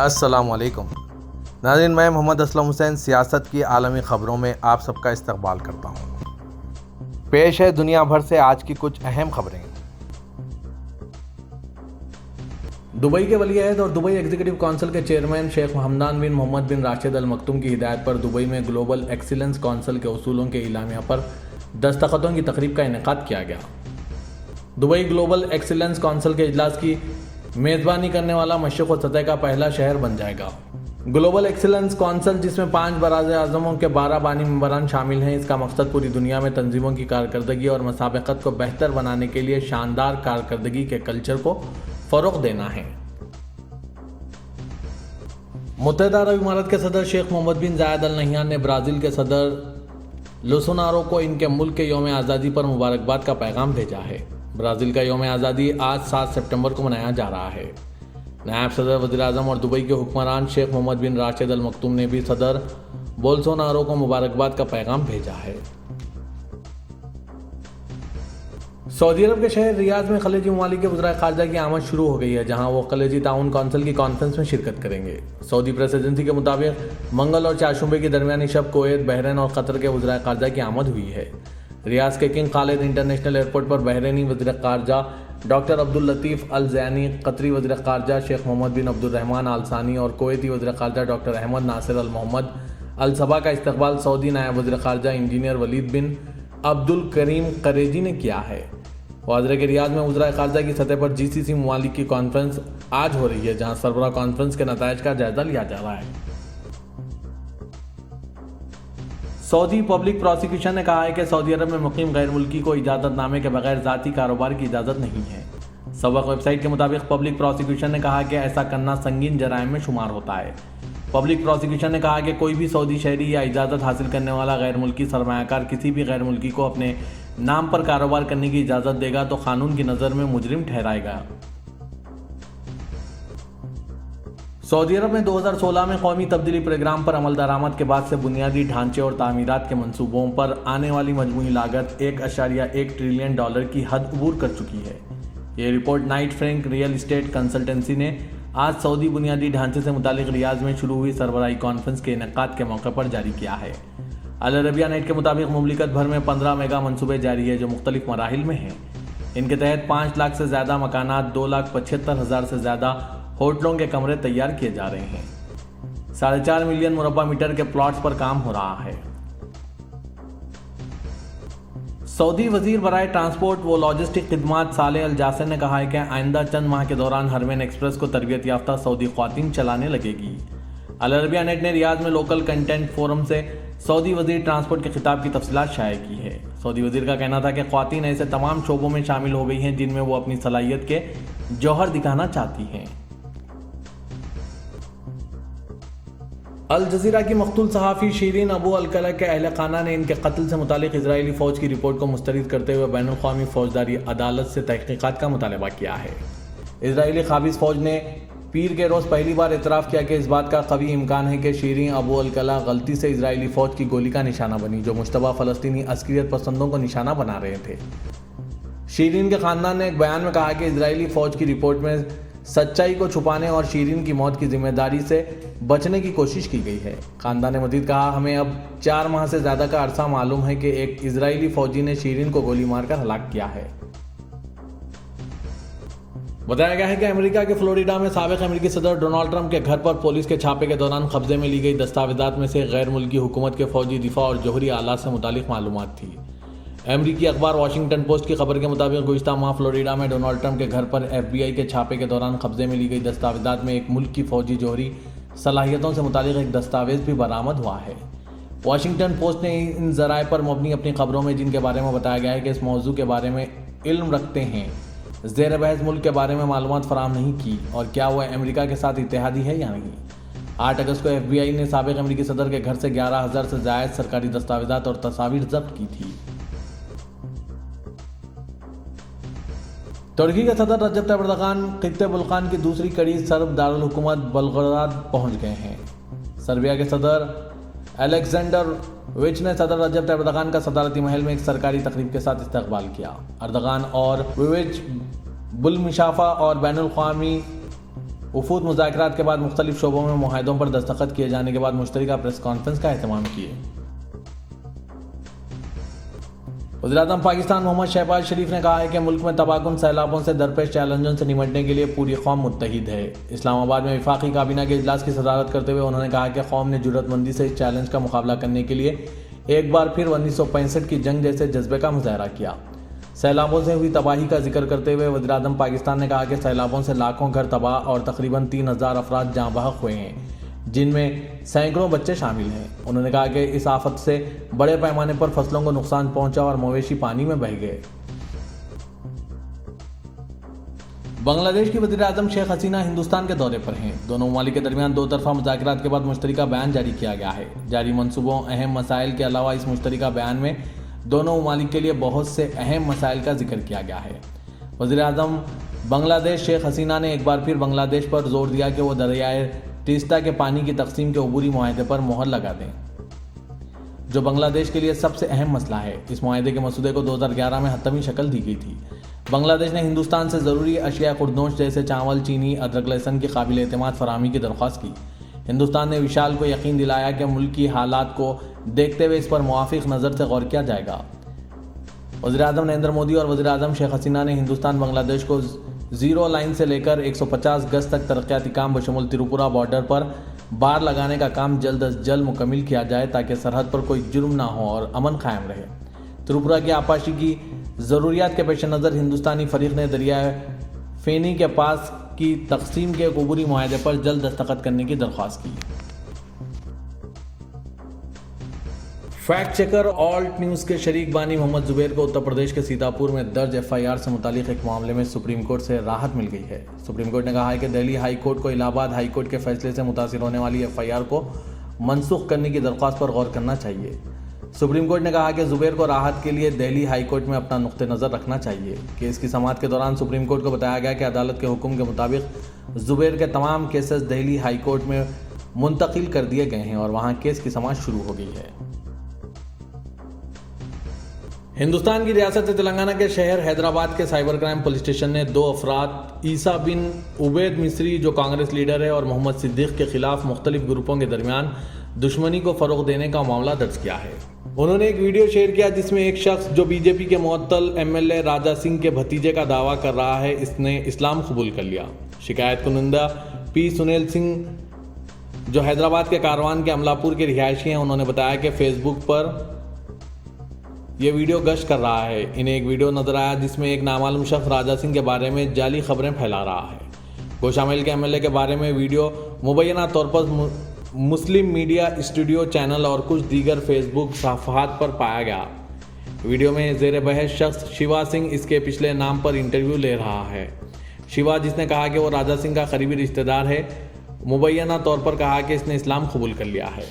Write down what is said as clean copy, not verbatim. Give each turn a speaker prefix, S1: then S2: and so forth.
S1: السلام علیکم ناظرین، میں محمد اسلم حسین سیاست کی عالمی خبروں میں آپ سب کا استقبال کرتا ہوں۔ پیش ہے دنیا بھر سے آج کی کچھ اہم خبریں۔ دبئی کے ولی عہد اور دبئی ایگزیکٹو کونسل کے چیئرمین شیخ حمدان بن محمد بن راشد ال مکتوم کی ہدایت پر دبئی میں گلوبل ایکسیلنس کونسل کے اصولوں کے اعلامیہ پر دستخطوں کی تقریب کا انعقاد کیا گیا۔ دبئی گلوبل ایکسیلنس کونسل کے اجلاس کی میزبانی کرنے والا مشرق و سطح کا پہلا شہر بن جائے گا۔ گلوبل ایکسیلنس کونسل، جس میں 5 براعظم اعظموں کے 12 بانی ممبران شامل ہیں، اس کا مقصد پوری دنیا میں تنظیموں کی کارکردگی اور مسابقت کو بہتر بنانے کے لیے شاندار کارکردگی کے کلچر کو فروغ دینا ہے۔ متحدہ عرب امارات کے صدر شیخ محمد بن زاید ال نہیان نے برازیل کے صدر بولسونارو کو ان کے ملک کے یوم آزادی پر مبارکباد کا پیغام بھیجا ہے۔ برازیل کا یوم آزادی آج 7 ستمبر کو منایا جا رہا ہے۔ نائب صدر وزیر اعظم اور دبئی کے حکمران شیخ محمد بن راشد ال مکتوم نے بھی صدر بولسونارو کو مبارکباد کا پیغام بھیجا ہے۔ سعودی عرب کے شہر ریاض میں خلیجی ممالک کے وزرائے خارجہ کی آمد شروع ہو گئی ہے، جہاں وہ خلیجی تعاون کونسل کی کانفرنس میں شرکت کریں گے۔ سعودی پریس ایجنسی کے مطابق منگل اور چہارشنبے کی درمیانی شب کویت، بحرین اور قطر کے وزرائے خارجہ کی آمد ہوئی ہے۔ ریاض کے کنگ خالد انٹرنیشنل ایئرپورٹ پر بحرینی وزیر خارجہ ڈاکٹر عبداللطیف الزیانی، قطری وزیر خارجہ شیخ محمد بن عبد الرحمن آل ثانی اور کویتی وزیر خارجہ ڈاکٹر احمد ناصر المحمد الصبا کا استقبال سعودی نائب وزیر خارجہ انجینئر ولید بن عبد الکریم قریجی نے کیا ہے۔ واضح ہے کہ ریاض میں وزرائے خارجہ کی سطح پر GCC ممالک کی کانفرنس آج ہو رہی ہے، جہاں سربراہ کانفرنس کے نتائج کا جائزہ لیا جا رہا ہے۔ سعودی پبلک پراسیکیوشن نے کہا ہے کہ سعودی عرب میں مقیم غیر ملکی کو اجازت نامے کے بغیر ذاتی کاروبار کی اجازت نہیں ہے۔ سبق ویب سائٹ کے مطابق پبلک پراسیکیوشن نے کہا کہ ایسا کرنا سنگین جرائم میں شمار ہوتا ہے۔ پبلک پراسیکیوشن نے کہا کہ کوئی بھی سعودی شہری یا اجازت حاصل کرنے والا غیر ملکی سرمایہ کار کسی بھی غیر ملکی کو اپنے نام پر کاروبار کرنے کی اجازت دے گا تو قانون کی نظر میں مجرم ٹھہرائے گا۔ سعودی عرب میں 2016 میں قومی تبدیلی پروگرام پر عمل درآمد کے بعد سے بنیادی ڈھانچے اور تعمیرات کے منصوبوں پر آنے والی مجموعی لاگت $1.1 ٹریلین کی حد عبور کر چکی ہے۔ یہ report night Frank real estate consultancy نے آج سعودی بنیادی ڈھانچے سے متعلق ریاض میں شروع ہوئی سربراہی کانفرنس کے انعقاد کے موقع پر جاری کیا ہے۔ العربیہ نیٹ کے مطابق مملکت بھر میں 15 میگا منصوبے جاری ہیں، جو مختلف مراحل میں ہیں۔ ان کے تحت 5 لاکھ سے زیادہ مکانات، 2,75,000 سے زیادہ ہوٹلوں کے کمرے تیار کیے جا رہے ہیں۔ 4.5 ملین مربع میٹر کے پلاٹس پر کام ہو رہا ہے۔ سعودی وزیر برائے ٹرانسپورٹ و لاجسٹک خدمات صالح الجاسر نے کہا ہے کہ آئندہ چند ماہ کے دوران ہرمین ایکسپریس کو تربیت یافتہ سعودی خواتین چلانے لگے گی۔ العربیہ نیٹ نے ریاض میں لوکل کنٹینٹ فورم سے سعودی وزیر ٹرانسپورٹ کے خطاب کی تفصیلات شائع کی ہے۔ سعودی وزیر کا کہنا تھا کہ خواتین ایسے تمام شعبوں میں شامل ہو گئی ہیں جن میں وہ اپنی صلاحیت کے جوہر دکھانا چاہتی ہیں۔ الجزیرہ کی مقتول صحافی شیرین ابو الکلا کے اہل خانہ نے ان کے قتل سے متعلق اسرائیلی فوج کی رپورٹ کو مسترد کرتے ہوئے بین الاقوامی فوجداری عدالت سے تحقیقات کا مطالبہ کیا ہے۔ اسرائیلی قابض فوج نے پیر کے روز پہلی بار اعتراف کیا کہ اس بات کا قوی امکان ہے کہ شیرین ابو الکلا غلطی سے اسرائیلی فوج کی گولی کا نشانہ بنی، جو مشتبہ فلسطینی عسکریت پسندوں کو نشانہ بنا رہے تھے۔ شیرین کے خاندان نے ایک بیان میں کہا کہ اسرائیلی فوج کی رپورٹ میں سچائی کو چھپانے اور شیرین کی موت کی ذمہ داری سے بچنے کی کوشش کی گئی ہے۔ خاندان نے مزید کہا، ہمیں اب 4 ماہ سے زیادہ کا عرصہ معلوم ہے کہ ایک اسرائیلی فوجی نے شیرین کو گولی مار کر ہلاک کیا ہے۔ بتایا گیا ہے کہ امریکہ کے فلوریڈا میں سابق امریکی صدر ڈونلڈ ٹرمپ کے گھر پر پولیس کے چھاپے کے دوران قبضے میں لی گئی دستاویزات میں سے غیر ملکی حکومت کے فوجی دفاع اور جوہری آلات سے متعلق معلومات تھی۔ امریکی اخبار واشنگٹن پوسٹ کی خبر کے مطابق گزشتہ ماہ فلوریڈا میں ڈونلڈ ٹرمپ کے گھر پر FBI کے چھاپے کے دوران قبضے میں لی گئی دستاویزات میں ایک ملک کی فوجی جوہری صلاحیتوں سے متعلق ایک دستاویز بھی برآمد ہوا ہے۔ واشنگٹن پوسٹ نے ان ذرائع پر مبنی اپنی خبروں میں، جن کے بارے میں بتایا گیا ہے کہ اس موضوع کے بارے میں علم رکھتے ہیں، زیر بحث ملک کے بارے میں معلومات فراہم نہیں کی اور کیا وہ امریکہ کے ساتھ اتحادی ہے یا نہیں۔ 8 اگست کو FBI نے سابق امریکی صدر کے گھر سے 11,000 سے زائد سرکاری دستاویزات اور تصاویر ضبط کی تھی۔ ترکی کے صدر رجب طیب اردوغان خطے بلقان کی دوسری کڑی سرب دارالحکومت بلغراد پہنچ گئے ہیں۔ سربیا کے صدر الیگزینڈر وچ نے صدر رجب طیب اردوغان کا صدارتی محل میں ایک سرکاری تقریب کے ساتھ استقبال کیا۔ اردوغان اور وچ بلمشافہ اور بین الاقوامی وفود مذاکرات کے بعد مختلف شعبوں میں معاہدوں پر دستخط کیے جانے کے بعد مشترکہ پریس کانفرنس کا اہتمام کیے۔ وزیراعظم پاکستان محمد شہباز شریف نے کہا ہے کہ ملک میں تباہ کن سیلابوں سے درپیش چیلنجوں سے نمٹنے کے لیے پوری قوم متحد ہے۔ اسلام آباد میں وفاقی کابینہ کے اجلاس کی صدارت کرتے ہوئے انہوں نے کہا کہ قوم نے جرأت مندی سے اس چیلنج کا مقابلہ کرنے کے لیے ایک بار پھر 1965 کی جنگ جیسے جذبے کا مظاہرہ کیا۔ سیلابوں سے ہوئی تباہی کا ذکر کرتے ہوئے وزیراعظم پاکستان نے کہا کہ سیلابوں سے لاکھوں گھر تباہ اور تقریباً 3000 افراد جاں بحق ہوئے ہیں، جن میں سینکڑوں بچے شامل ہیں۔ انہوں نے کہا کہ اس آفت سے بڑے پیمانے پر فصلوں کو نقصان پہنچا اور مویشی پانی میں بہہ گئے۔ بنگلہ دیش کی وزیراعظم شیخ حسینہ ہندوستان کے دورے پر ہیں۔ دونوں ممالک کے درمیان دو طرفہ مذاکرات کے بعد مشترکہ بیان جاری کیا گیا ہے۔ جاری منصوبوں اہم مسائل کے علاوہ اس مشترکہ بیان میں دونوں ممالک کے لیے بہت سے اہم مسائل کا ذکر کیا گیا ہے۔ وزیراعظم بنگلہ دیش شیخ حسینہ نے ایک بار پھر بنگلہ دیش پر زور دیا کہ وہ دریائے تیستا کے پانی کی تقسیم کے عبوری معاہدے پر مہر لگا دیں، جو بنگلہ دیش کے لیے سب سے اہم مسئلہ ہے۔ اس معاہدے کے مسودے کو 2011 میں حتمی شکل دی گئی تھی۔ بنگلہ دیش نے ہندوستان سے ضروری اشیاء خوردنوش جیسے چاول، چینی، ادرک، لہسن کی قابل اعتماد فراہمی کی درخواست کی۔ ہندوستان نے وشال کو یقین دلایا کہ ملک کی حالات کو دیکھتے ہوئے اس پر موافق نظر سے غور کیا جائے گا۔ وزیراعظم نریندر مودی اور وزیراعظم شیخ حسینہ نے ہندوستان بنگلہ دیش کو زیرو لائن سے لے کر 150 گز تک ترقیاتی کام بشمول تریپورہ بارڈر پر بار لگانے کا کام جلد از جلد مکمل کیا جائے تاکہ سرحد پر کوئی جرم نہ ہو اور امن قائم رہے۔ تریپورہ کی آبپاشی کی ضروریات کے پیش نظر ہندوستانی فریق نے دریائے فینی کے پاس کی تقسیم کے عبوری معاہدے پر جلد دستخط کرنے کی درخواست کی۔ فیکٹ چیکر آلٹ نیوز کے شریک بانی محمد زبیر کو اتر پردیش کے سیتاپور میں درج FIR سے متعلق ایک معاملے میں سپریم کورٹ سے راحت مل گئی ہے۔ سپریم کورٹ نے کہا ہے کہ دہلی ہائی کورٹ کو الہ آباد ہائی کورٹ کے فیصلے سے متاثر ہونے والی FIR کو منسوخ کرنے کی درخواست پر غور کرنا چاہیے۔ سپریم کورٹ نے کہا کہ زبیر کو راحت کے لیے دہلی ہائی کورٹ میں اپنا نقطہ نظر رکھنا چاہیے۔ کیس کی سماعت کے دوران سپریم کورٹ کو بتایا گیا کہ عدالت کے حکم کے مطابق زبیر کے تمام کیسز دہلی ہائی کورٹ میں منتقل کر دیے گئے ہیں اور وہاں کیس کی سماعت شروع ہو گئی ہے۔ ہندوستان کی ریاست تلنگانہ کے شہر حیدرآباد کے سائبر کرائم پولیس اسٹیشن نے 2 افراد عیسیٰ بن عبید مصری جو کانگریس لیڈر ہے اور محمد صدیق کے خلاف مختلف گروپوں کے درمیان دشمنی کو فروغ دینے کا معاملہ درج کیا ہے۔ انہوں نے ایک ویڈیو شیئر کیا جس میں ایک شخص جو BJP کے معطل MLA راجا سنگھ کے بھتیجے کا دعویٰ کر رہا ہے اس نے اسلام قبول کر لیا۔ شکایت کنندہ P سنیل سنگھ جو حیدرآباد کے کاروان کے املا پور کے رہائشی ہیں، انہوں نے بتایا کہ فیس بک پر یہ ویڈیو گشت کر رہا ہے۔ انہیں ایک ویڈیو نظر آیا جس میں ایک نامعلوم شخص راجا سنگھ کے بارے میں جعلی خبریں پھیلا رہا ہے۔ گوشامل کے MLA کے بارے میں ویڈیو مبینہ طور پر مسلم میڈیا اسٹوڈیو چینل اور کچھ دیگر فیس بک صفحات پر پایا گیا۔ ویڈیو میں زیر بحث شخص شیوا سنگھ اس کے پچھلے نام پر انٹرویو لے رہا ہے۔ شیوا، جس نے کہا کہ وہ راجا سنگھ کا قریبی رشتہ دار ہے، مبینہ طور پر کہا کہ اس نے اسلام قبول کر لیا ہے۔